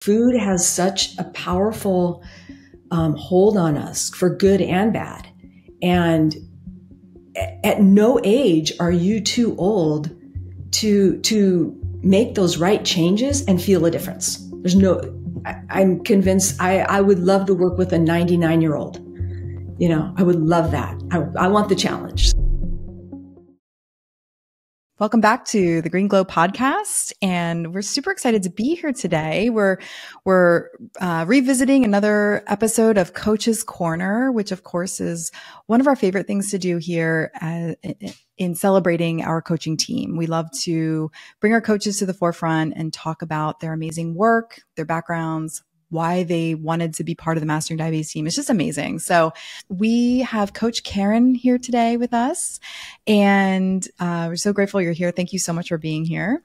Food has such a powerful hold on us for good and bad. And at no age are you too old to make those right changes and feel a difference. I'm convinced I would love to work with a 99-year-old. I would love that. I want the challenge. Welcome back to the Green Glow podcast, and we're super excited to be here today. We're revisiting another episode of Coach's Corner, which of course is one of our favorite things to do here in celebrating our coaching team. We love to bring our coaches to the forefront and talk about their amazing work, their backgrounds, why they wanted to be part of the Mastering Diabetes team. It's just amazing. So we have Coach Karin here today with us, and we're so grateful you're here. Thank you so much for being here.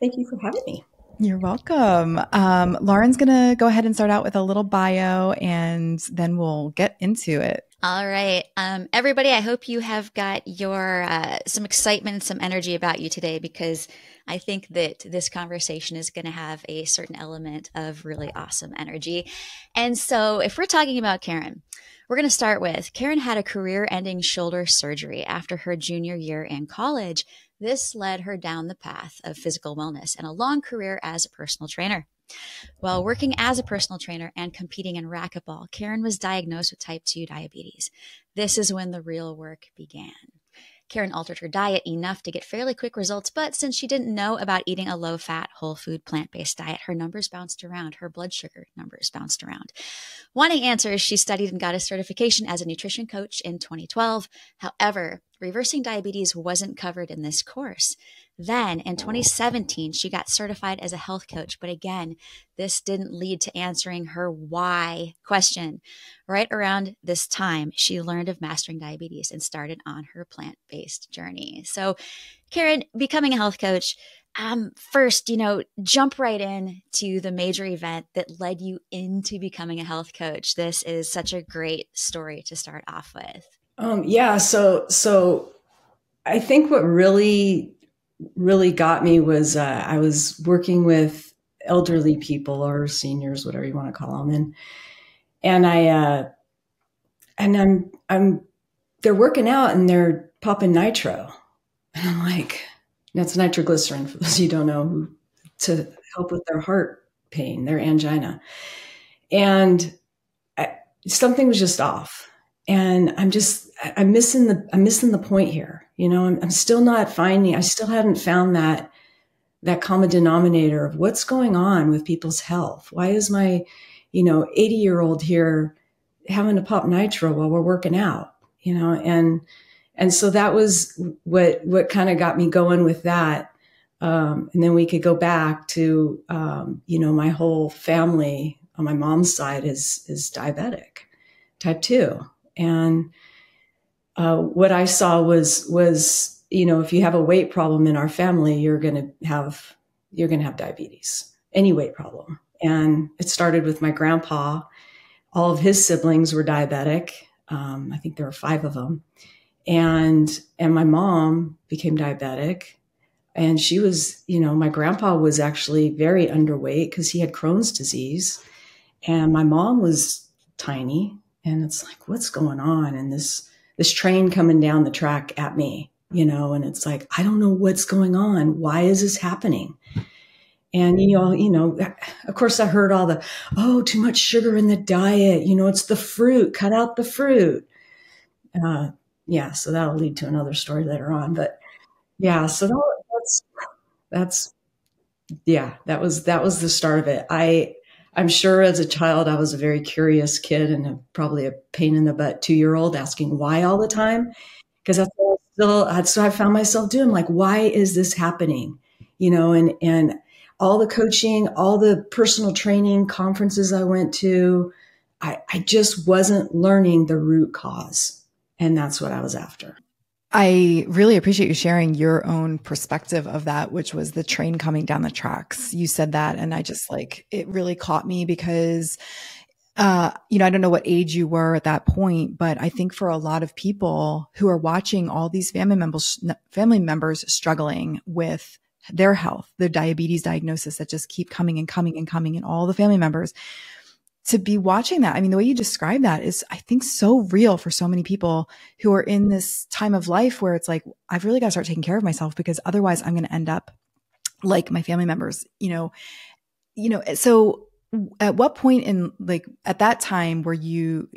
Thank you for having me. You're welcome. Lauren's going to go ahead and start out with a little bio, and then we'll get into it. All right. Everybody, I hope you have got your some excitement and some energy about you today, because I think that this conversation is going to have a certain element of really awesome energy. And so if we're talking about Karin, we're going to start with Karin had a career-ending shoulder surgery after her junior year in college. This led her down the path of physical wellness and a long career as a personal trainer. While working as a personal trainer and competing in racquetball, Karin was diagnosed with type 2 diabetes. This is when the real work began. Karin altered her diet enough to get fairly quick results, but since she didn't know about eating a low-fat, whole-food, plant-based diet, her numbers bounced around. Her blood sugar numbers bounced around. Wanting answers, she studied and got a certification as a nutrition coach in 2012. However, reversing diabetes wasn't covered in this course. Then, in 2017, she got certified as a health coach, but again, this didn't lead to answering her why question. Right around this time, she learned of Mastering Diabetes and started on her plant-based journey. So, Karin, becoming a health coach, first, jump right in to the major event that led you into becoming a health coach. This is such a great story to start off with. So I think what really got me was I was working with elderly people or seniors, whatever you want to call them, and they're working out and they're popping nitro, and I'm like, that's nitroglycerin for those of you who don't know, to help with their heart pain, their angina, and something was just off. And I'm missing the point here. I'm still not finding, I still hadn't found that common denominator of what's going on with people's health. Why is my, 80-year-old here having to pop nitro while we're working out, and so that was what kind of got me going with that. And then we could go back to, my whole family on my mom's side is diabetic, type 2. And what I saw was if you have a weight problem in our family, you're going to have diabetes, any weight problem. And it started with my grandpa. All of his siblings were diabetic. I think there were 5 of them. And my mom became diabetic. And she was, my grandpa was actually very underweight because he had Crohn's disease. And my mom was tiny. And it's like, what's going on? And this train coming down the track at me, and it's like, I don't know what's going on. Why is this happening? And, of course I heard all the, too much sugar in the diet. It's the fruit, cut out the fruit. So that'll lead to another story later on. But yeah, so that was the start of it. I'm sure as a child, I was a very curious kid and probably a pain in the butt 2-year-old asking why all the time. Because that's what I found myself doing. Like, why is this happening? And all the coaching, all the personal training conferences I went to, I just wasn't learning the root cause. And that's what I was after. I really appreciate you sharing your own perspective of that, which was the train coming down the tracks. You said that, and I just it really caught me because, I don't know what age you were at that point, but I think for a lot of people who are watching all these family members struggling with their health, their diabetes diagnosis that just keep coming and coming and coming, and all the family members, to be watching that. I mean, the way you describe that is, I think, so real for so many people who are in this time of life where it's like, I've really got to start taking care of myself, because otherwise I'm going to end up like my family members, so at what point in, like, at that time where you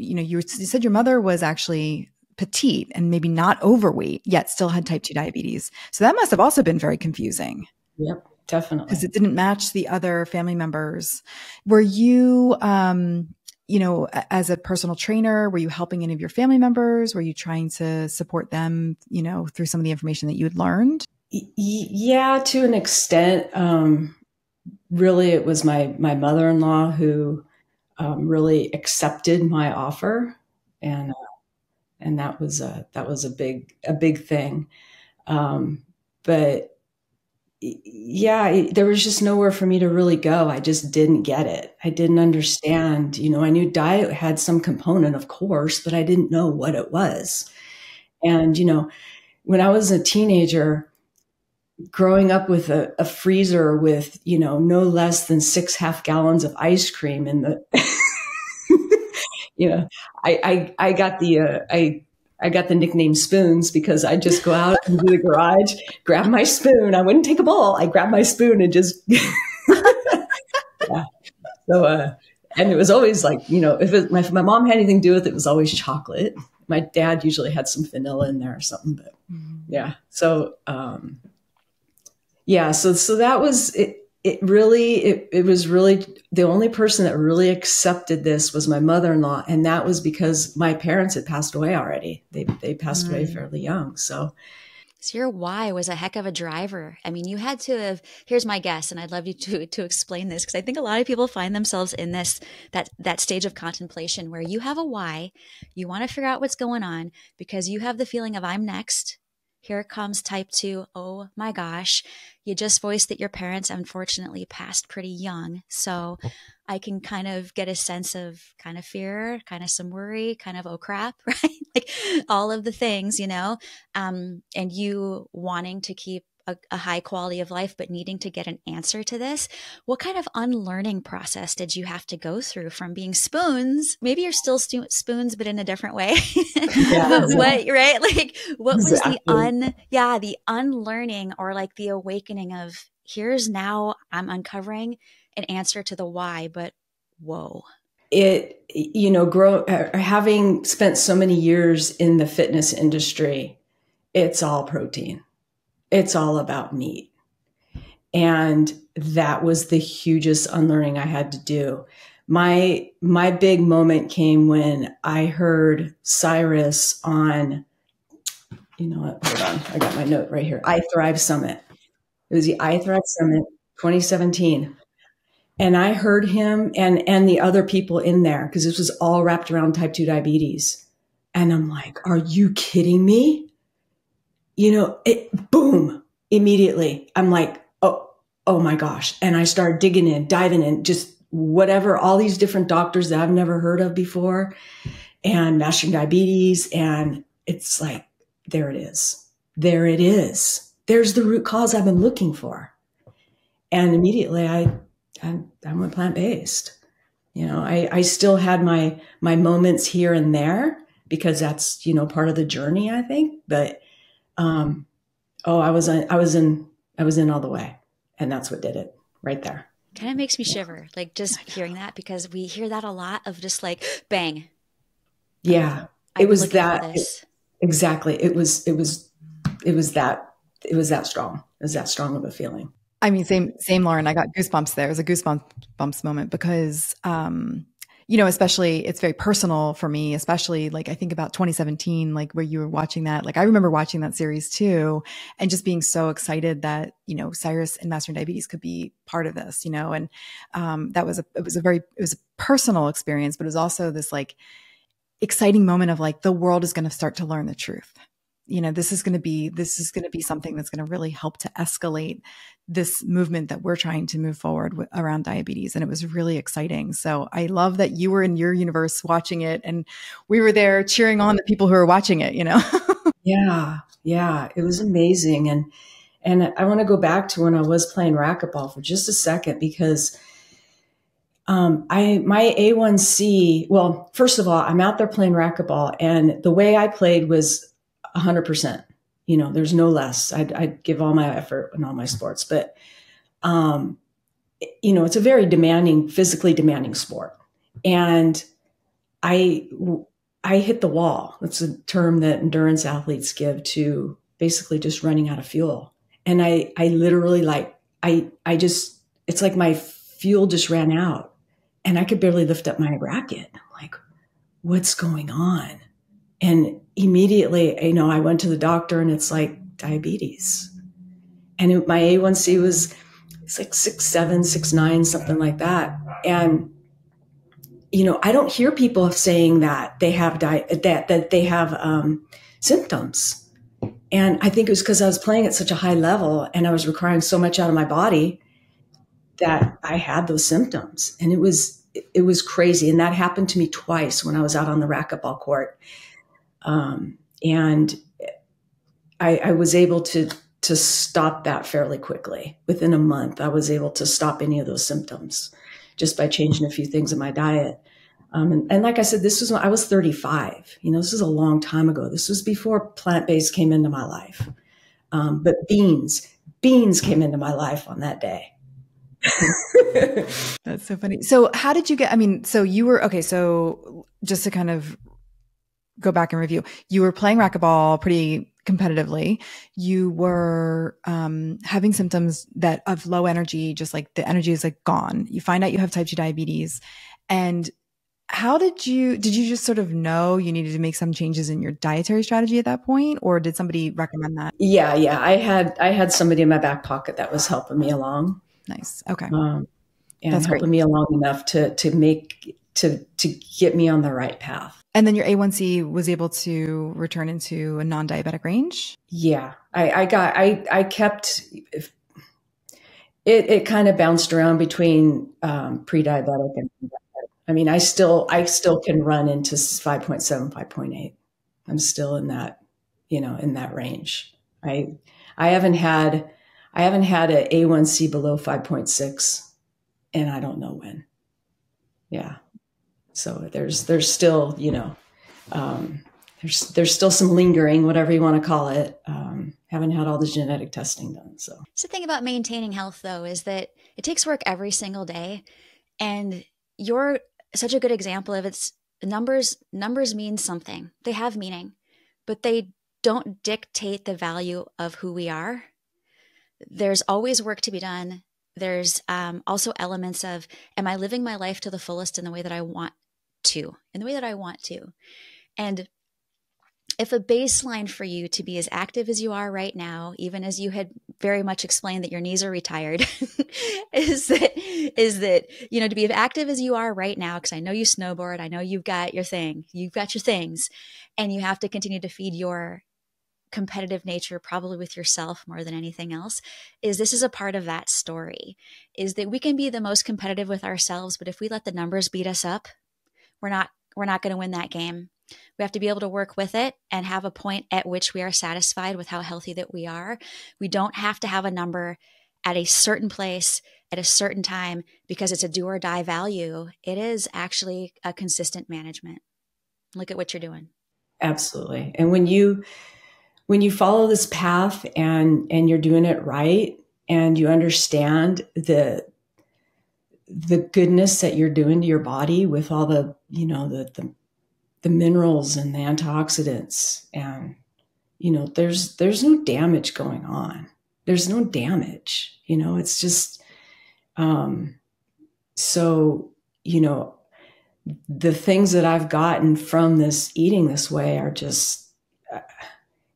said your mother was actually petite and maybe not overweight, yet still had type 2 diabetes. So that must have also been very confusing. Yep, definitely. Because it didn't match the other family members. Were you, as a personal trainer, were you helping any of your family members? Were you trying to support them, through some of the information that you had learned? Yeah, to an extent. Really, it was my mother-in-law who really accepted my offer, and that was a big thing. But yeah, there was just nowhere for me to really go. I just didn't get it. I didn't understand. I knew diet had some component, of course, but I didn't know what it was. And when I was a teenager, growing up with a freezer with, no less than 6 half-gallons of ice cream in the, I got the nickname Spoons, because I just go out into the garage, grab my spoon. I wouldn't take a bowl. I grab my spoon and just, yeah. So, and it was always like, if my mom had anything to do with it, it was always chocolate. My dad usually had some vanilla in there or something, but yeah. So, yeah, so that was it. It was really the only person that really accepted this was my mother-in-law, and that was because my parents had passed away already. They passed away fairly young. So your why was a heck of a driver. I mean, you had to have. Here's my guess, and I'd love you to explain this, because I think a lot of people find themselves in that stage of contemplation where you have a why, you want to figure out what's going on because you have the feeling of I'm next. Here comes type 2. Oh my gosh. You just voiced that your parents unfortunately passed pretty young. So I can kind of get a sense of kind of fear, kind of some worry, kind of, oh crap, right? Like all of the things, and you wanting to keep a high quality of life, but needing to get an answer to this. What kind of unlearning process did you have to go through from being Spoons? Maybe you're still Spoons, but in a different way. Yeah, what, right? Like what was exactly. the unlearning, or like the awakening of here's now I'm uncovering an answer to the why, but whoa. Having spent so many years in the fitness industry, it's all protein. It's all about meat. And that was the hugest unlearning I had to do. My big moment came when I heard Cyrus on, hold on, I got my note right here, I Thrive Summit. It was the I Thrive Summit 2017. And I heard him and the other people in there, because this was all wrapped around type 2 diabetes. And I'm like, are you kidding me? Boom, immediately. I'm like, oh my gosh. And I started diving in, just whatever, all these different doctors that I've never heard of before, and mastering diabetes. And it's like, there it is. There it is. There's the root cause I've been looking for. And immediately I went plant-based. I still had my moments here and there, because that's, part of the journey, I think. But I was in all the way, and that's what did it right there. Kind of makes me shiver, like just hearing that, because we hear that a lot of just like bang. Yeah, it was that exactly. It was that strong. It was that strong of a feeling. I mean, same, Lauren. I got goosebumps there. It was a goosebumps moment because, especially it's very personal for me, especially like I think about 2017, like where you were watching that. Like I remember watching that series too, and just being so excited that, Cyrus and Mastering Diabetes could be part of this, and it was a personal experience, but it was also this like exciting moment of like, the world is going to start to learn the truth. This is going to be something that's going to really help to escalate this movement that we're trying to move forward around diabetes. And it was really exciting. So I love that you were in your universe watching it, and we were there cheering on the people who are watching it, Yeah. It was amazing. And I want to go back to when I was playing racquetball for just a second, because my A1C, well, first of all, I'm out there playing racquetball, and the way I played was 100%. You know, there's no less. I'd give all my effort in all my sports, but you know, it's a very demanding, physically demanding sport. And I hit the wall. That's a term that endurance athletes give to basically just running out of fuel. And I literally it's like my fuel just ran out, and I could barely lift up my racket. I'm like, what's going on? And immediately, you know, I went to the doctor, and it's like diabetes. And my A1C was, it's like 6.7, 6.9, something like that. And, you know, I don't hear people saying that they have that they have symptoms. And I think it was because I was playing at such a high level, and I was requiring so much out of my body that I had those symptoms. And it was crazy. And that happened to me twice when I was out on the racquetball court. And I was able to stop that fairly quickly. Within a month, I was able to stop any of those symptoms just by changing a few things in my diet. And like I said, this was when I was 35. You know, this is a long time ago. This was before plant-based came into my life. But beans came into my life on that day. That's so funny. So how did you get, I mean, so you were, okay, so just to kind of go back and review, you were playing racquetball pretty competitively. You were having symptoms that of low energy, just like the energy is like gone. You find out you have type 2 diabetes. And how did you just sort of know you needed to make some changes in your dietary strategy at that point? Or did somebody recommend that? Yeah. I had somebody in my back pocket that was helping me along. Nice. Okay. And that's helping great. me along enough to get me on the right path. And then your A1C was able to return into a non-diabetic range? Yeah. I kept it kind of bounced around between pre-diabetic and I mean, I still can run into 5.7, 5.8. I'm still in that, you know, in that range. I haven't had an A1C below 5.6, and I don't know when. Yeah. So there's still, you know, there's still some lingering, whatever you want to call it. Haven't had all the genetic testing done. So the thing about maintaining health, though, is that it takes work every single day, and you're such a good example of it's numbers. Numbers mean something. They have meaning, but they don't dictate the value of who we are. There's always work to be done. There's also elements of, am I living my life to the fullest in the way that I want to, And if a baseline for you to be as active as you are right now, even as you had very much explained that your knees are retired, is that, you know, to be as active as you are right now, because I know you snowboard, I know you've got your things, and you have to continue to feed your competitive nature, probably with yourself more than anything else, this is a part of that story, is that we can be the most competitive with ourselves, but if we let the numbers beat us up, we're not going to win that game. We have to be able to work with it and have a point at which we are satisfied with how healthy that we are. We don't have to have a number at a certain place at a certain time because it's a do or die value. It is actually a consistent management. Look at what you're doing. Absolutely. And when you follow this path and you're doing it right, and you understand the goodness that you're doing to your body with all the, you know, the minerals and the antioxidants, and, you know, there's no damage going on. There's no damage, you know, it's just, so, you know, the things that I've gotten from this eating this way are just,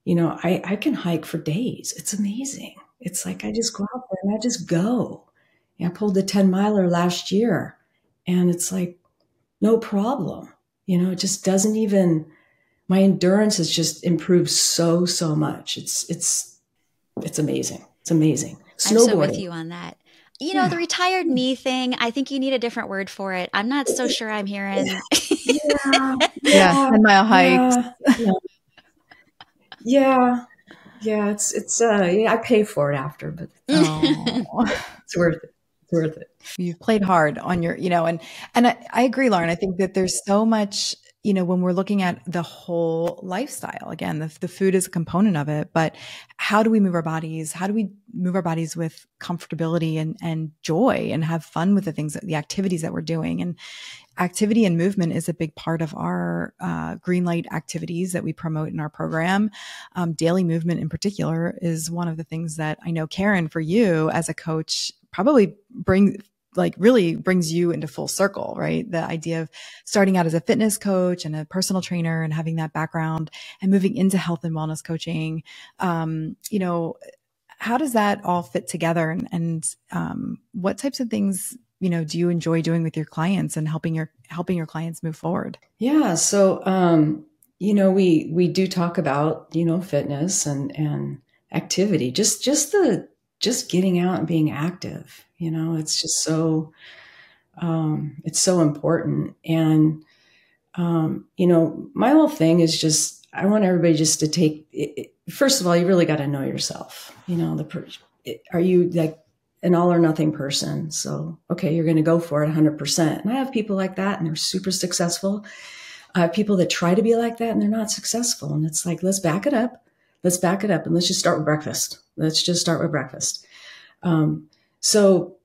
you know, I can hike for days. It's amazing. It's like, I just go out there and I just go. I pulled a 10-miler last year, and it's like, no problem. You know, it just doesn't even, my endurance has just improved so much. It's amazing. It's amazing. Snowboarding. I'm so with you on that. You know, the retired knee thing, I think you need a different word for it. I'm not so sure I'm hearing. Yeah. 10-mile hikes. Yeah. Yeah, I pay for it after, but it's worth it. It's worth it. You've played hard on your, and I agree, Lauren. I think that there's so much, when we're looking at the whole lifestyle, again, the food is a component of it, but how do we move our bodies? How do we move our bodies with comfortability and joy and have fun with the activities that we're doing? And activity and movement is a big part of our green light activities that we promote in our program. Daily movement in particular is one of the things that I know, Karin, for you as a coach, probably really brings you into full circle, right? The idea of starting out as a fitness coach and a personal trainer and having that background and moving into health and wellness coaching. How does that all fit together? And what types of things do you enjoy doing with your clients and helping your clients move forward? Yeah. So, we do talk about, fitness and activity, just getting out and being active, it's just it's so important. And, my whole thing is I want everybody just to take it. First of all, you really got to know yourself. Are you like an all or nothing person? So, okay, you're going to go for it 100%. And I have people like that and they're super successful. I have people that try to be like that and they're not successful. And it's like, let's back it up. Let's back it up and let's just start with breakfast. So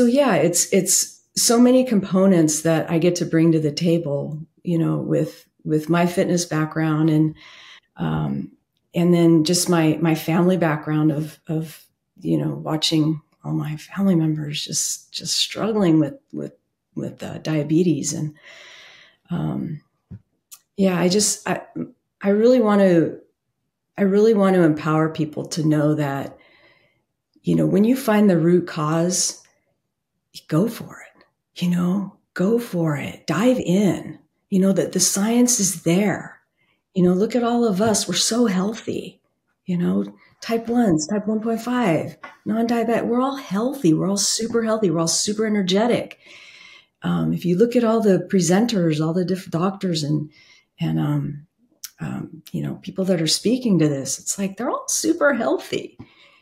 yeah, it's so many components that I get to bring to the table, with my fitness background and then just my family background of watching all my family members just struggling with diabetes. And I really want to empower people to know that, when you find the root cause, go for it, dive in, that the science is there. Look at all of us. We're so healthy, type 1s, type 1.5, non-diabetic. We're all healthy. We're all super healthy. We're all super energetic. If you look at all the presenters, all the different doctors and people that are speaking to this, it's like, they're all super healthy.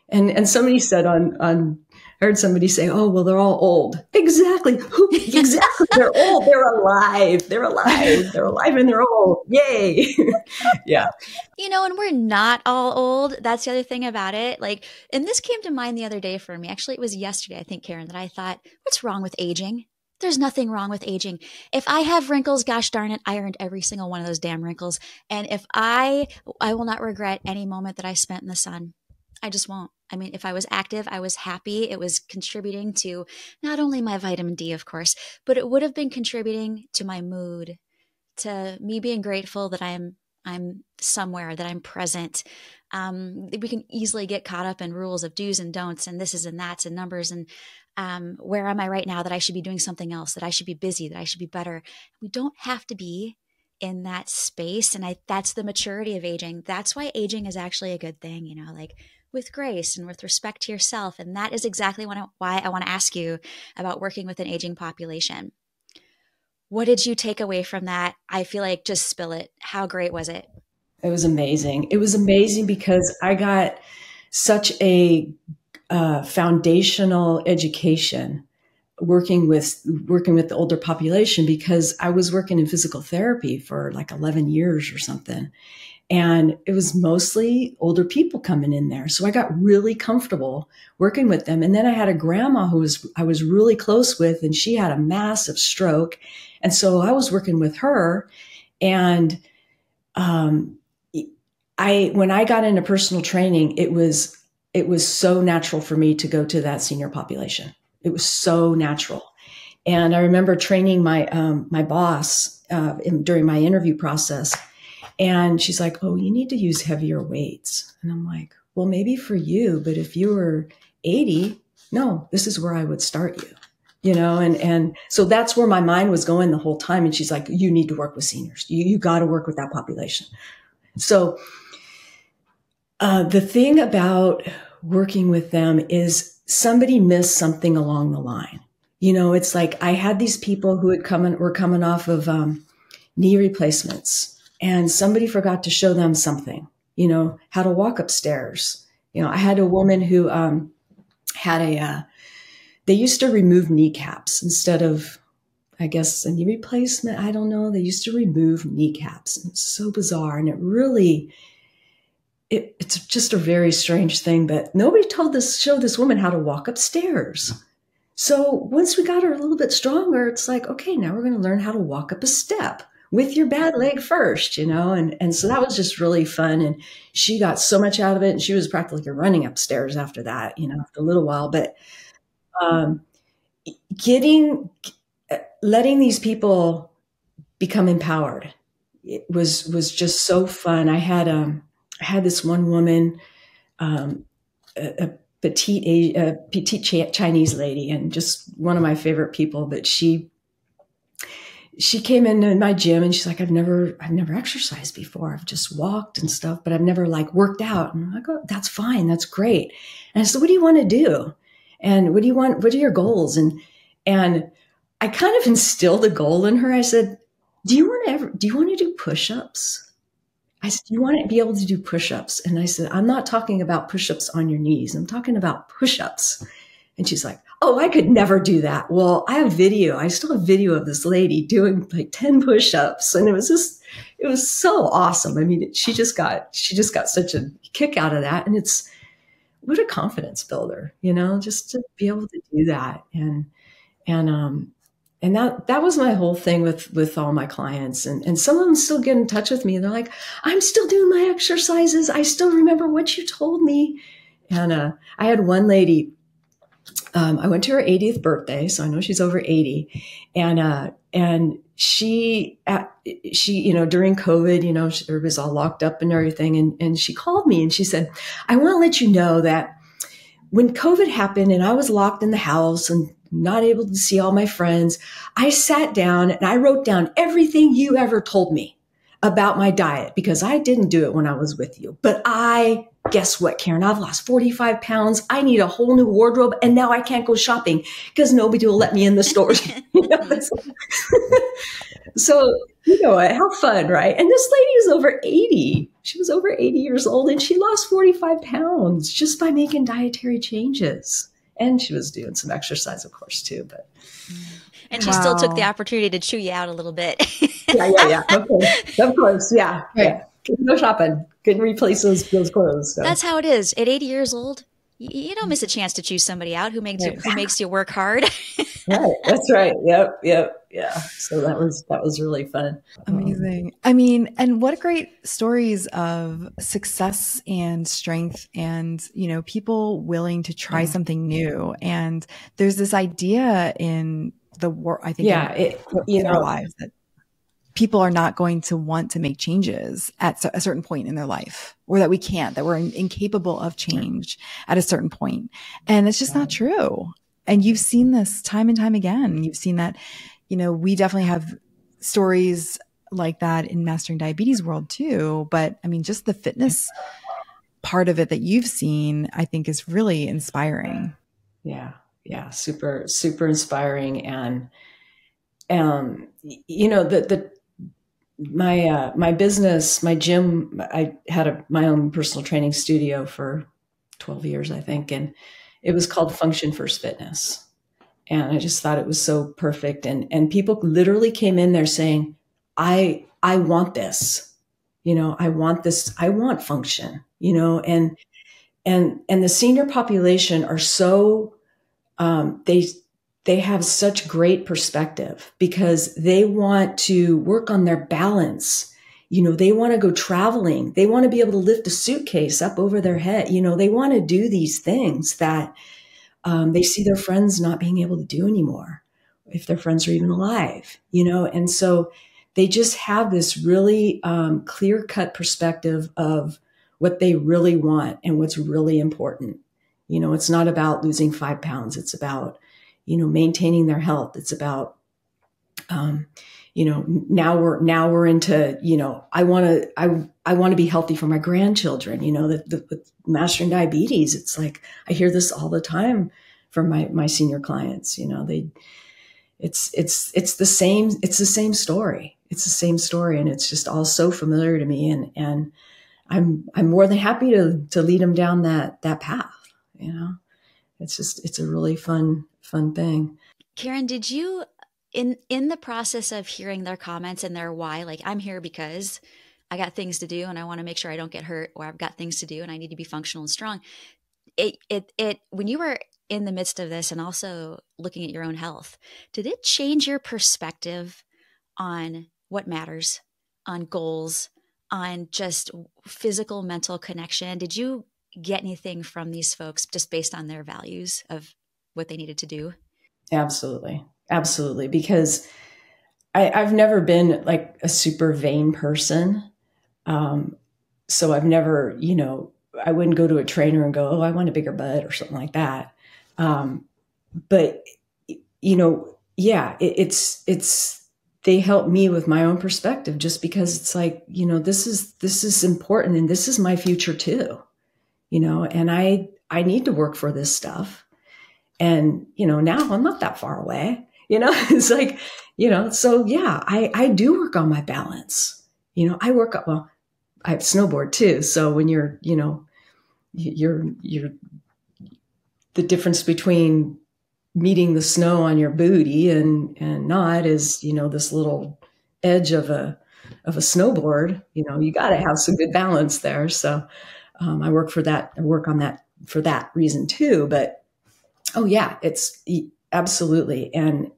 And somebody said I heard somebody say, oh, well, they're all old. Exactly. Exactly. They're old. They're alive. They're alive and they're old. Yay. Yeah. And we're not all old. That's the other thing about it. And this came to mind the other day for me. Actually, it was yesterday, I think, Karin, that I thought, what's wrong with aging? There's nothing wrong with aging. If I have wrinkles, gosh darn it, I earned every single one of those damn wrinkles. And if I will not regret any moment that I spent in the sun. I just won't. I mean, if I was active, I was happy. It was contributing to not only my vitamin D, of course, but it would have been contributing to my mood, to me being grateful that I'm somewhere, that I'm present. We can easily get caught up in rules of do's and don'ts and this is and that's and numbers and where am I right now, that I should be doing something else, that I should be busy, that I should be better. We don't have to be in that space. And that's the maturity of aging. That's why aging is actually a good thing, with grace and with respect to yourself. And that is exactly why I want to ask you about working with an aging population. What did you take away from that? I feel like just spill it. How great was it? It was amazing. It was amazing because I got such a foundational education working with the older population, because I was working in physical therapy for like 11 years or something. And it was mostly older people coming in there. So I got really comfortable working with them. And then I had a grandma I was really close with, and she had a massive stroke. And so I was working with her. And when I got into personal training, it was so natural for me to go to that senior population. It was so natural. And I remember training my boss during my interview process. And she's like, oh, you need to use heavier weights. And I'm like, well, maybe for you, but if you were 80, no, this is where I would start you, and so that's where my mind was going the whole time. And she's like, you need to work with seniors. You got to work with that population. So the thing about working with them is somebody missed something along the line. It's like I had these people who were coming off of knee replacements, and somebody forgot to show them something. how to walk upstairs. I had a woman who had they used to remove kneecaps instead of, I guess, a knee replacement. I don't know. They used to remove kneecaps. And it's so bizarre. And it's just a very strange thing, but nobody showed this woman how to walk upstairs. So once we got her a little bit stronger, it's like, okay, now we're going to learn how to walk up a step with your bad leg first, and so that was just really fun. And she got so much out of it. And she was practically running upstairs after that, after a little while. But letting these people become empowered, it was just so fun. I had this one woman, a petite Chinese lady, and just one of my favorite people. But she came into my gym and she's like, I've never exercised before. I've just walked and stuff, but I've never worked out. And I'm like, oh, that's fine. That's great. And I said, what do you want to do? And what do you want? What are your goals? And I kind of instilled a goal in her. I said, do you want to do push-ups? I said, you want to be able to do push-ups? And I said, I'm not talking about push-ups on your knees. I'm talking about push-ups. And she's like, oh, I could never do that. Well, I still have video of this lady doing 10 push-ups. And it was so awesome. I mean, she just got such a kick out of that. And what a confidence builder, just to be able to do that. And that was my whole thing with all my clients. And some of them still get in touch with me. And they're like, I'm still doing my exercises. I still remember what you told me. And I had one lady, I went to her 80th birthday, so I know she's over 80. And she during COVID, it was all locked up and everything. And she called me and she said, I want to let you know that when COVID happened and I was locked in the house and not able to see all my friends, I sat down and I wrote down everything you ever told me about my diet, because I didn't do it when I was with you. But guess what, Karin? I've lost 45 pounds. I need a whole new wardrobe. And now I can't go shopping because nobody will let me in the stores. So, how fun, right? And this lady is over 80. She was over 80 years old and she lost 45 pounds just by making dietary changes. And she was doing some exercise, of course, too. But and she still took the opportunity to chew you out a little bit. Yeah. Okay. Of course. Yeah. Right. Yeah. Couldn't go shopping. Couldn't replace those clothes. So. That's how it is. At 80 years old, you don't miss a chance to choose somebody out who makes you work hard. Right. That's right. Yep. Yeah. So that was really fun. Amazing. I mean, and what great stories of success and strength and, people willing to try something new. And there's this idea in the world, I think, in our lives that people are not going to want to make changes at a certain point in their life, or that that we're incapable of change at a certain point. And it's just not true. And you've seen this time and time again. You've seen that, we definitely have stories like that in Mastering Diabetes world too. But I mean, just the fitness part of it that you've seen, I think is really inspiring. Yeah. Super, super inspiring. And, my business, my gym, I had my own personal training studio for 12 years, I think. And it was called Function First Fitness. And I just thought it was so perfect. And people literally came in there saying, I want this, I want this. I want function, and the senior population are so, they have such great perspective because they want to work on their balance. They want to go traveling. They want to be able to lift a suitcase up over their head. They want to do these things that they see their friends not being able to do anymore, if their friends are even alive, and so they just have this really clear-cut perspective of what they really want and what's really important. It's not about losing 5 pounds. It's about maintaining their health. It's about, now we're into, I want to be healthy for my grandchildren, with Mastering Diabetes. It's like, I hear this all the time from my senior clients, it's the same story. It's the same story. And it's just all so familiar to me. And I'm more than happy to lead them down that path. It's a really fun thing. Karin, did you, in the process of hearing their comments and their why, like, I'm here because I got things to do and I want to make sure I don't get hurt, or I've got things to do and I need to be functional and strong. When you were in the midst of this and also looking at your own health, did it change your perspective on what matters, on goals, on just physical, mental connection? Did you get anything from these folks just based on their values of what they needed to do? Absolutely. Absolutely. Because I've never been like a super vain person. So I've never, I wouldn't go to a trainer and go, oh, I want a bigger butt or something like that. But, yeah, it's, they help me with my own perspective, just because it's like, this is important, and this is my future too, and I need to work for this stuff. And, now I'm not that far away, it's like, so yeah, I do work on my balance. I work up, well, I have snowboard too. So when you're the difference between meeting the snow on your booty and not is, this little edge of a snowboard, you got to have some good balance there. So I work on that for that reason too. But oh yeah, it's absolutely. And,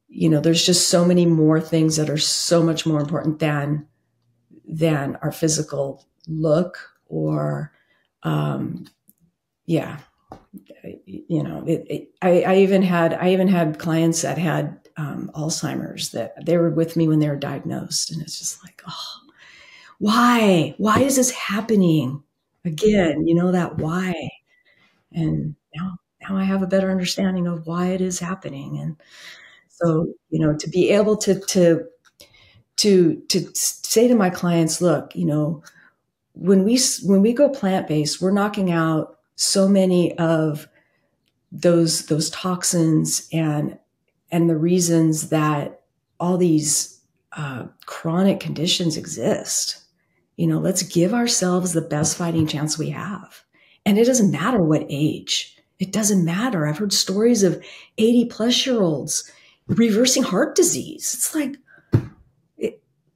there's just so many more things that are so much more important than our physical look, or, yeah, I even had clients that had Alzheimer's, that they were with me when they were diagnosed. And it's just like, oh, why is this happening again? That why. And now I have a better understanding of why it is happening. And so, to be able to say to my clients, look, when we go plant-based, we're knocking out so many of those toxins and the reasons that all these chronic conditions exist. Let's give ourselves the best fighting chance we have. And it doesn't matter what age. It doesn't matter. I've heard stories of 80-plus-year-olds reversing heart disease. It's like,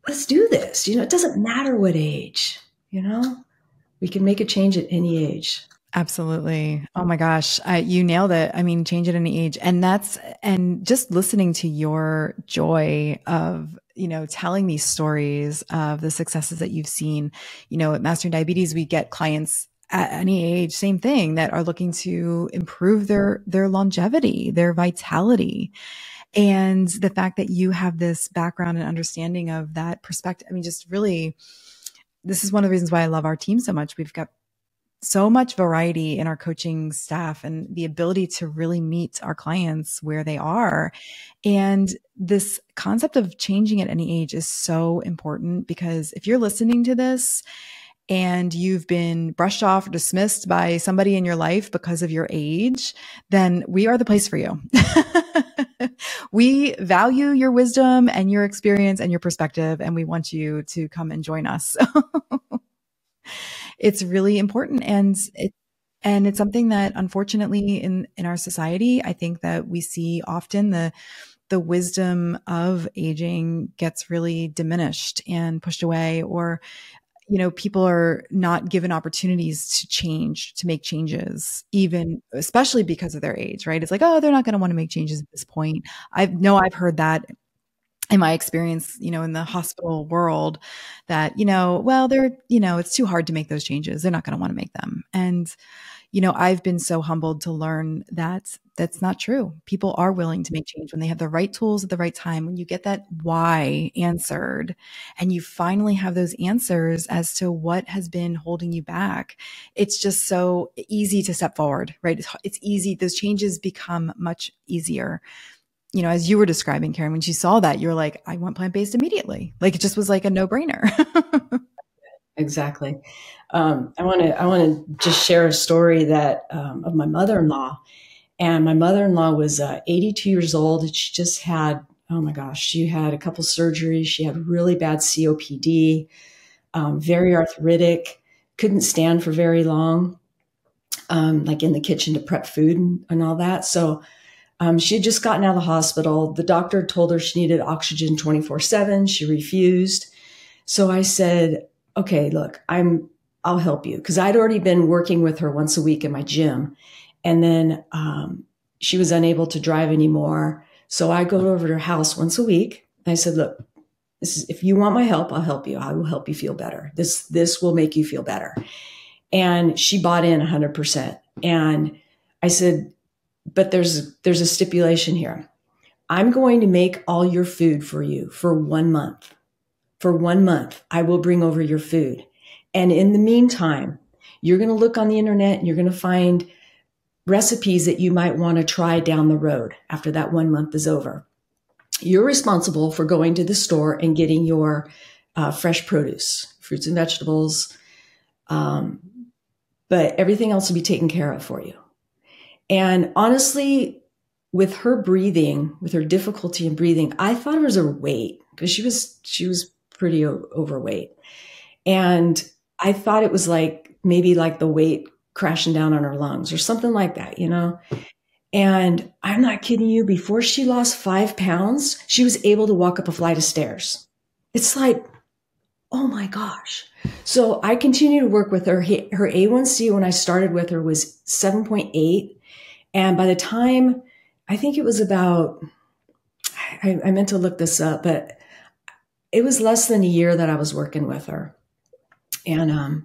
let's do this. It doesn't matter what age, we can make a change at any age. Absolutely. Oh my gosh. You nailed it. I mean, change at any age. And just listening to your joy of, telling these stories of the successes that you've seen, at Mastering Diabetes, we get clients at any age, same thing, that are looking to improve their longevity, their vitality. And the fact that you have this background and understanding of that perspective, I mean, just really, this is one of the reasons why I love our team so much. We've got so much variety in our coaching staff and the ability to really meet our clients where they are. And this concept of changing at any age is so important, because if you're listening to this and you've been brushed off or dismissed by somebody in your life because of your age, then we are the place for you. We value your wisdom and your experience and your perspective, and we want you to come and join us. It's really important. And it's something that, unfortunately, in our society, I think that we see often the wisdom of aging gets really diminished and pushed away, or, people are not given opportunities to change, to make changes, even, especially because of their age, right? It's like, oh, they're not going to want to make changes at this point. I've heard that in my experience, in the hospital world, that, well, it's too hard to make those changes. They're not going to want to make them. And, I've been so humbled to learn that that's not true. People are willing to make change when they have the right tools at the right time. When you get that why answered and you finally have those answers as to what has been holding you back, it's just so easy to step forward, right? It's easy. Those changes become much easier. As you were describing, Karin, when you saw that, you're like, I want plant-based immediately. Like, it just was like a no-brainer. Exactly. I want to just share a story that of my mother-in-law. And my mother-in-law was 82 years old. And she just had, oh my gosh, she had a couple surgeries. She had really bad COPD. very arthritic, couldn't stand for very long, like in the kitchen to prep food and all that. So she had just gotten out of the hospital. The doctor told her she needed oxygen 24/7. She refused. So I said, okay, look, I'll help you. Cause I'd already been working with her once a week in my gym. And then, she was unable to drive anymore. So I go over to her house once a week. And I said, look, if you want my help, I'll help you. I will help you feel better. This will make you feel better. And she bought in 100%. And I said, but there's a stipulation here. I'm going to make all your food for you for 1 month. For 1 month, I will bring over your food. And in the meantime, you're going to look on the internet and you're going to find recipes that you might want to try down the road after that 1 month is over. You're responsible for going to the store and getting your fresh produce, fruits and vegetables, but everything else will be taken care of for you. And honestly, with her breathing, with her difficulty in breathing, I thought it was her weight because she was pretty overweight. And I thought it was like maybe like the weight crashing down on her lungs or something like that, you know? And I'm not kidding you, before she lost 5 pounds, she was able to walk up a flight of stairs. It's like, oh my gosh. So I continue to work with her. Her A1C when I started with her was 7.8. And by the time, I think it was about, I meant to look this up, but it was less than a year that I was working with her. And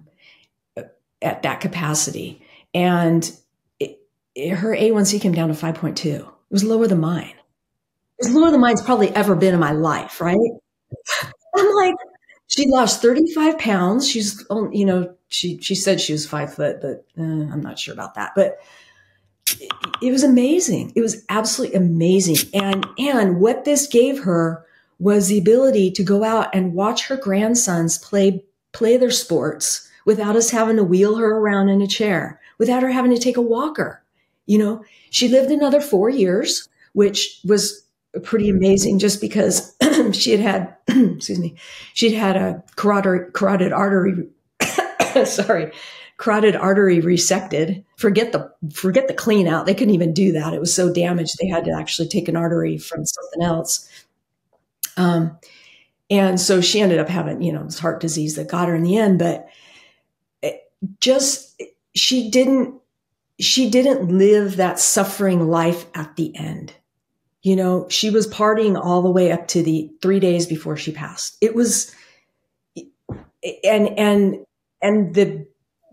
at that capacity. And her A1C came down to 5.2. It was lower than mine. It was lower than mine's probably ever been in my life, right? I'm like, she lost 35 pounds. She's, you know, she said she was 5 foot, but I'm not sure about that. But it was amazing. It was absolutely amazing. And what this gave her was the ability to go out and watch her grandsons play their sports without us having to wheel her around in a chair, without her having to take a walker. You know, she lived another 4 years, which was pretty amazing just because she had excuse me, she'd had a carotid artery, carotid artery resected. Forget the clean out. They couldn't even do that. It was so damaged. They had to actually take an artery from something else. And so she ended up having, you know, this heart disease that got her in the end, but she didn't live that suffering life at the end. You know, she was partying all the way up to the 3 days before she passed. It was, and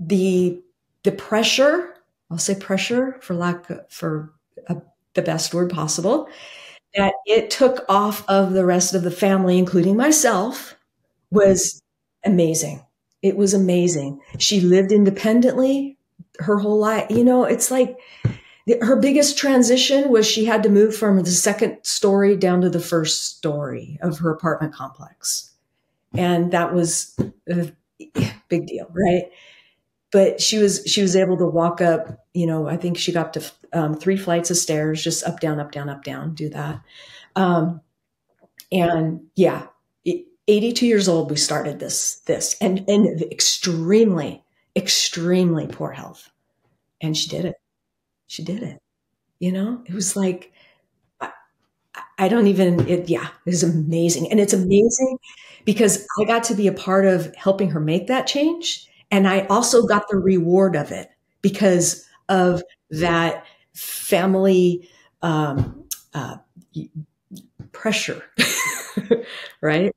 the pressure, I'll say pressure for the best word possible, that it took off of the rest of the family, including myself, was amazing. It was amazing. She lived independently her whole life. You know, it's like her biggest transition was she had to move from the second story down to the first story of her apartment complex. And that was a big deal, right? But she was able to walk up, you know, I think she got to 3 flights of stairs, just up, down, up, down, up, down, do that. And yeah, 82 years old, we started this, and extremely, extremely poor health. And she did it. She did it. You know, it was like, it was amazing. And it's amazing because I got to be a part of helping her make that change. And I also got the reward of it because of that family pressure, right?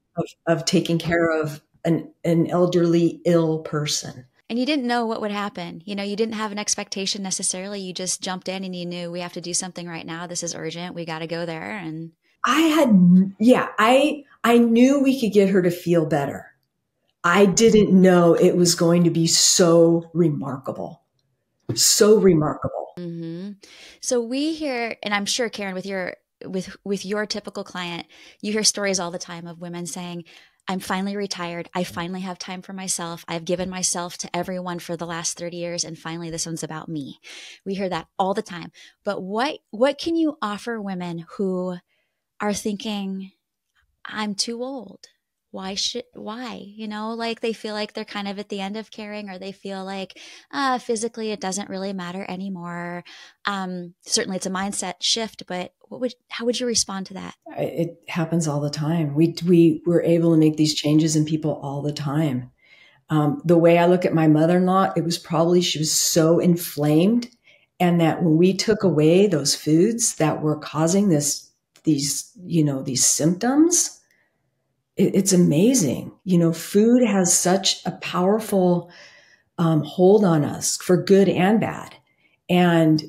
Of taking care of an elderly, ill person. And you didn't know what would happen. You know, you didn't have an expectation necessarily. You just jumped in and you knew we have to do something right now. This is urgent. We got to go there. And I knew we could get her to feel better. I didn't know it was going to be so remarkable. So remarkable. Mm-hmm. So we hear, and I'm sure Karin, with your typical client, you hear stories all the time of women saying, I'm finally retired. I finally have time for myself. I've given myself to everyone for the last 30 years. And finally, this one's about me. We hear that all the time. But what can you offer women who are thinking, I'm too old? why, like they feel like they're kind of at the end of caring, or they feel like physically it doesn't really matter anymore. Certainly it's a mindset shift, but how would you respond to that? It happens all the time. We were able to make these changes in people all the time. The way I look at my mother-in-law, it was probably she was so inflamed, and that when we took away those foods that were causing these symptoms, it's amazing. Food has such a powerful hold on us for good and bad. And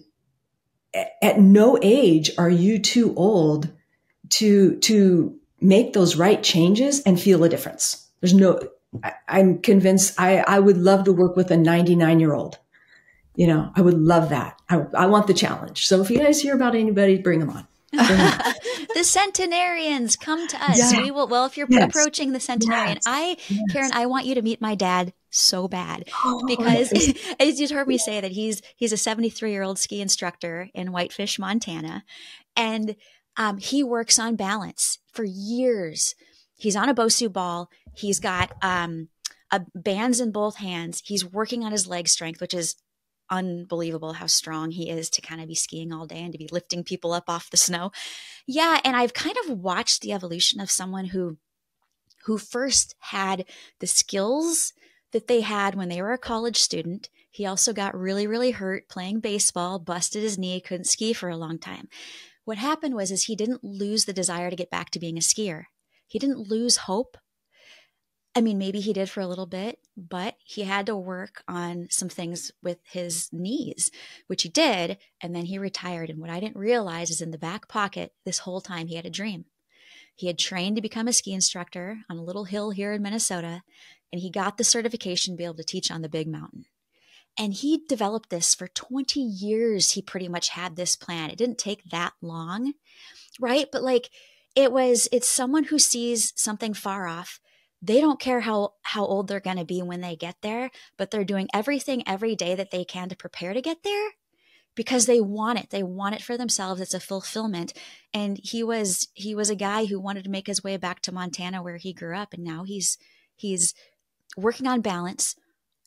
at no age are you too old to make those right changes and feel a difference. I'm convinced I would love to work with a 99-year-old. I would love that. I want the challenge. So if you guys hear about anybody, bring them on. The centenarians, come to us. Yeah. We will. Well, if you're approaching the centenarian, Karin, I want you to meet my dad so bad, because as you heard me say that he's a 73-year-old ski instructor in Whitefish, Montana, and he works on balance for years. He's on a Bosu ball. He's got bands in both hands. He's working on his leg strength, which is unbelievable how strong he is to kind of be skiing all day and to be lifting people up off the snow. Yeah. And I've kind of watched the evolution of someone who first had the skills that they had when they were a college student. He also got really, really hurt playing baseball, busted his knee, couldn't ski for a long time. What happened was he didn't lose the desire to get back to being a skier. He didn't lose hope. I mean, maybe he did for a little bit, but he had to work on some things with his knees, which he did. And then he retired. And what I didn't realize is in the back pocket, this whole time he had a dream. He had trained to become a ski instructor on a little hill here in Minnesota, and he got the certification to be able to teach on the big mountain. And he developed this for 20 years. He pretty much had this plan. It didn't take that long, right? But like it's someone who sees something far off. They don't care how old they're going to be when they get there, but they're doing everything every day that they can to prepare to get there because they want it. They want it for themselves. It's a fulfillment. And he was a guy who wanted to make his way back to Montana where he grew up. And now he's working on balance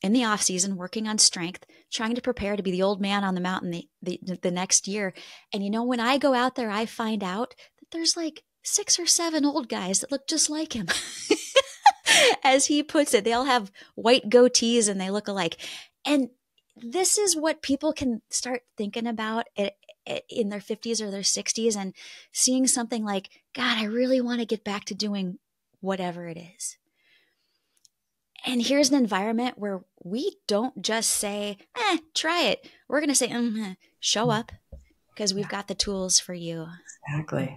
in the off season, working on strength, trying to prepare to be the old man on the mountain the next year. And when I go out there, I find out that there's like 6 or 7 old guys that look just like him. As he puts it, they all have white goatees and they look alike. And this is what people can start thinking about in their 50s or their 60s, and seeing something like, God, I really want to get back to doing whatever it is. And here's an environment where we don't just say, try it. We're going to say, show up, because we've got the tools for you. Exactly.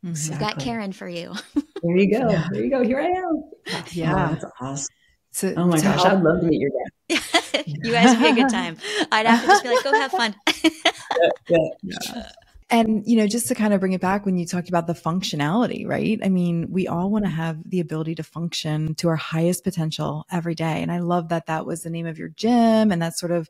We've got Karin for you. There you go. There you go. Here I am. Yeah. Oh, that's awesome. Oh my gosh. I'd love to meet your dad. You guys would be a good time. I'd have to just be like, go have fun. Yeah. And, just to kind of bring it back when you talked about the functionality, right? I mean, we all want to have the ability to function to our highest potential every day. And I love that that was the name of your gym. And that's sort of,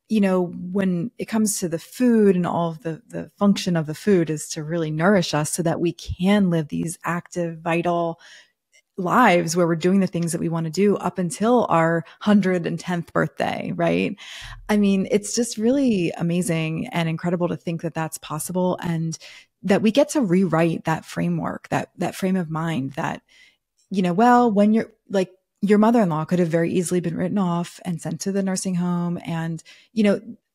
when it comes to the food and all of the function of the food is to really nourish us so that we can live these active, vital lives where we're doing the things that we want to do up until our 110th birthday, right? I mean, it's just really amazing and incredible to think that that's possible, and that we get to rewrite that framework, that frame of mind that, when you're like, your mother-in-law could have very easily been written off and sent to the nursing home. And,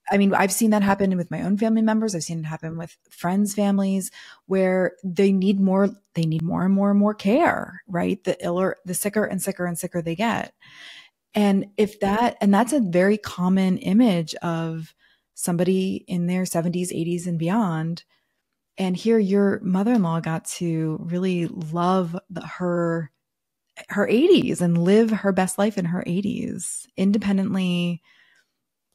I mean, I've seen that happen with my own family members. I've seen it happen with friends' families where they need more and more care, right? The sicker and sicker and sicker they get. And that's a very common image of somebody in their 70s, 80s and beyond. And here your mother-in-law got to really love her 80s and live her best life in her 80s independently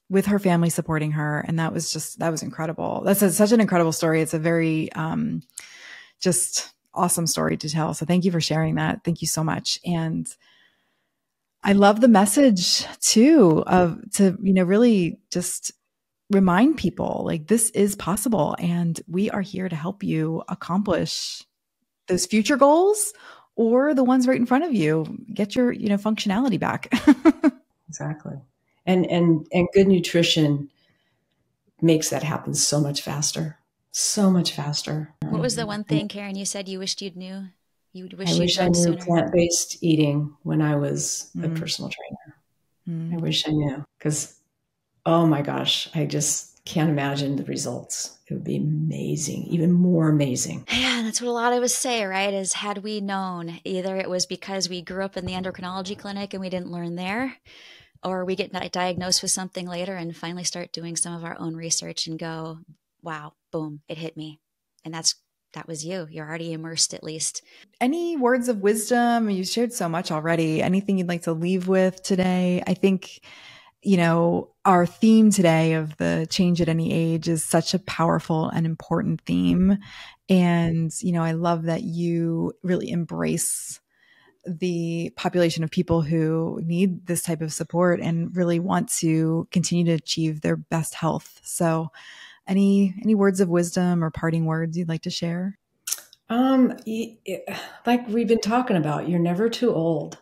with her family supporting her. And that was incredible. That's such an incredible story. It's a very, just awesome story to tell. So thank you for sharing that. Thank you so much. And I love the message too to really just remind people like this is possible, and we are here to help you accomplish those future goals or the ones right in front of you. Get your, functionality back. Exactly. And good nutrition makes that happen so much faster. So much faster. What was the one thing, Karin, you said you wished you'd knew? You I wish wish you'd I known knew sooner? plant-based eating when I was a personal trainer. I wish I knew, because, oh my gosh, I just can't imagine the results. It would be amazing, even more amazing. Yeah, that's what a lot of us say, right? Is had we known, either it was because we grew up in the endocrinology clinic and we didn't learn there, or we get diagnosed with something later and finally start doing some of our own research and go, wow, boom, it hit me. And that was you. You're already immersed, at least. Any words of wisdom? You shared so much already. Anything you'd like to leave with today? I think, our theme today of the change at any age is such a powerful and important theme. And, I love that you really embrace the population of people who need this type of support and really want to continue to achieve their best health. So any words of wisdom or parting words you'd like to share? Like we've been talking about, you're never too old.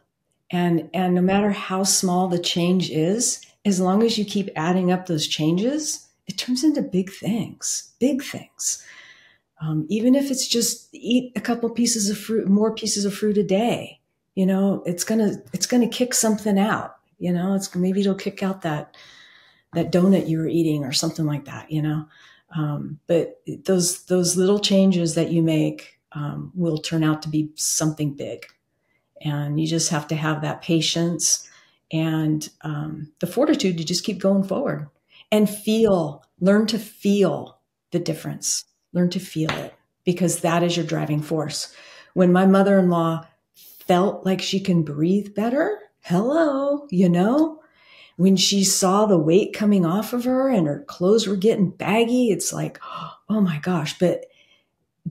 And no matter how small the change is, as long as you keep adding up those changes, it turns into big things, big things. Even if it's just eat a couple pieces of fruit, more pieces of fruit a day, it's gonna kick something out. Maybe it'll kick out that donut you were eating or something like that. But those little changes that you make will turn out to be something big, and you just have to have that patience and the fortitude to just keep going forward and learn to feel the difference. Learn to feel it, because that is your driving force. When my mother-in-law felt like she can breathe better, when she saw the weight coming off of her and her clothes were getting baggy, it's like, oh my gosh. But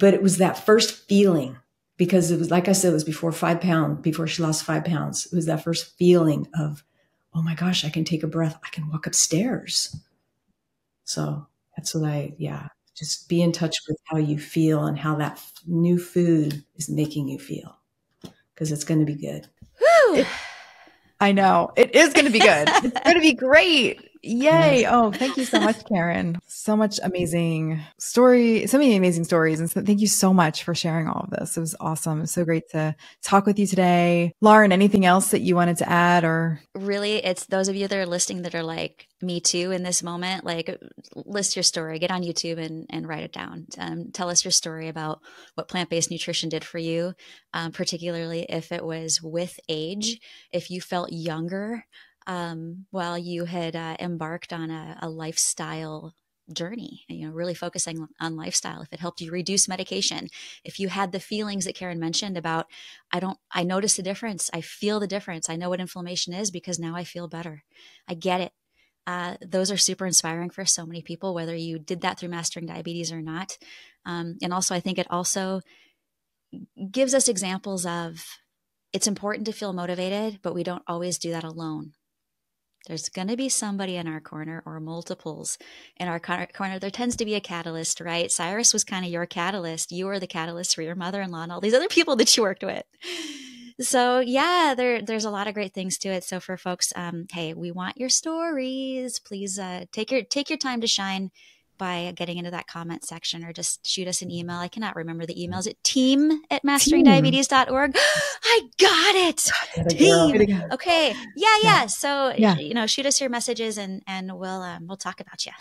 it was that first feeling, because it was, like I said, it was before she lost 5 pounds. It was that first feeling of, oh my gosh, I can take a breath. I can walk upstairs. So that's what just be in touch with how you feel and how that new food is making you feel, because it's going to be good. I know. It is going to be good. It's going to be great. Yay. Yes. Oh, thank you so much, Karin. So many amazing stories. And so thank you so much for sharing all of this. It was awesome. It was so great to talk with you today. Lauren, anything else that you wanted to add? Or really, it's those of you that are listening that are like me too in this moment, like list your story, get on YouTube and write it down. Tell us your story about what plant-based nutrition did for you, particularly if it was with age, if you felt younger, while you had embarked on a lifestyle journey, really focusing on lifestyle. If it helped you reduce medication, if you had the feelings that Karin mentioned about, I notice the difference. I feel the difference. I know what inflammation is because now I feel better. I get it. Those are super inspiring for so many people, whether you did that through Mastering Diabetes or not. And also, I think it also gives us examples of, it's important to feel motivated, but we don't always do that alone. There's going to be somebody in our corner, or multiples in our corner. There tends to be a catalyst, right? Cyrus was kind of your catalyst. You were the catalyst for your mother-in-law and all these other people that you worked with. So yeah, there's a lot of great things to it. So for folks, hey, we want your stories. Please take your time to shine by getting into that comment section, or just shoot us an email. I cannot remember the emails. At team@masteringdiabetes.org. I got it. Team. Okay. Yeah. So, shoot us your messages and we'll talk about you.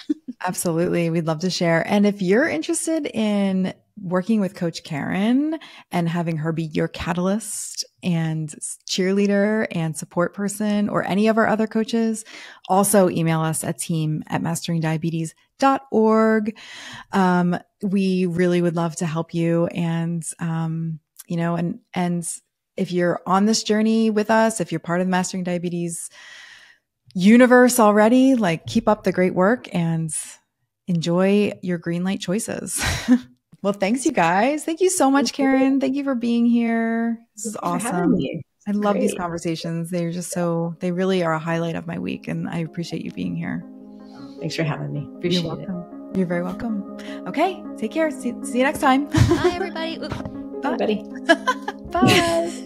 Absolutely. We'd love to share. And if you're interested in working with Coach Karin and having her be your catalyst and cheerleader and support person, or any of our other coaches, also email us at team@masteringdiabetes.org. We really would love to help you. And, and if you're on this journey with us, if you're part of the Mastering Diabetes universe already, like, keep up the great work and enjoy your green light choices. Well, thanks, you guys. Thank you so much, Karin. Thank you for being here. This is awesome. I love these conversations. They're just they really are a highlight of my week, and I appreciate you being here. Thanks for having me. Appreciate it. You're very welcome. Okay. Take care. See you next time. Bye, everybody. Bye, buddy. Bye.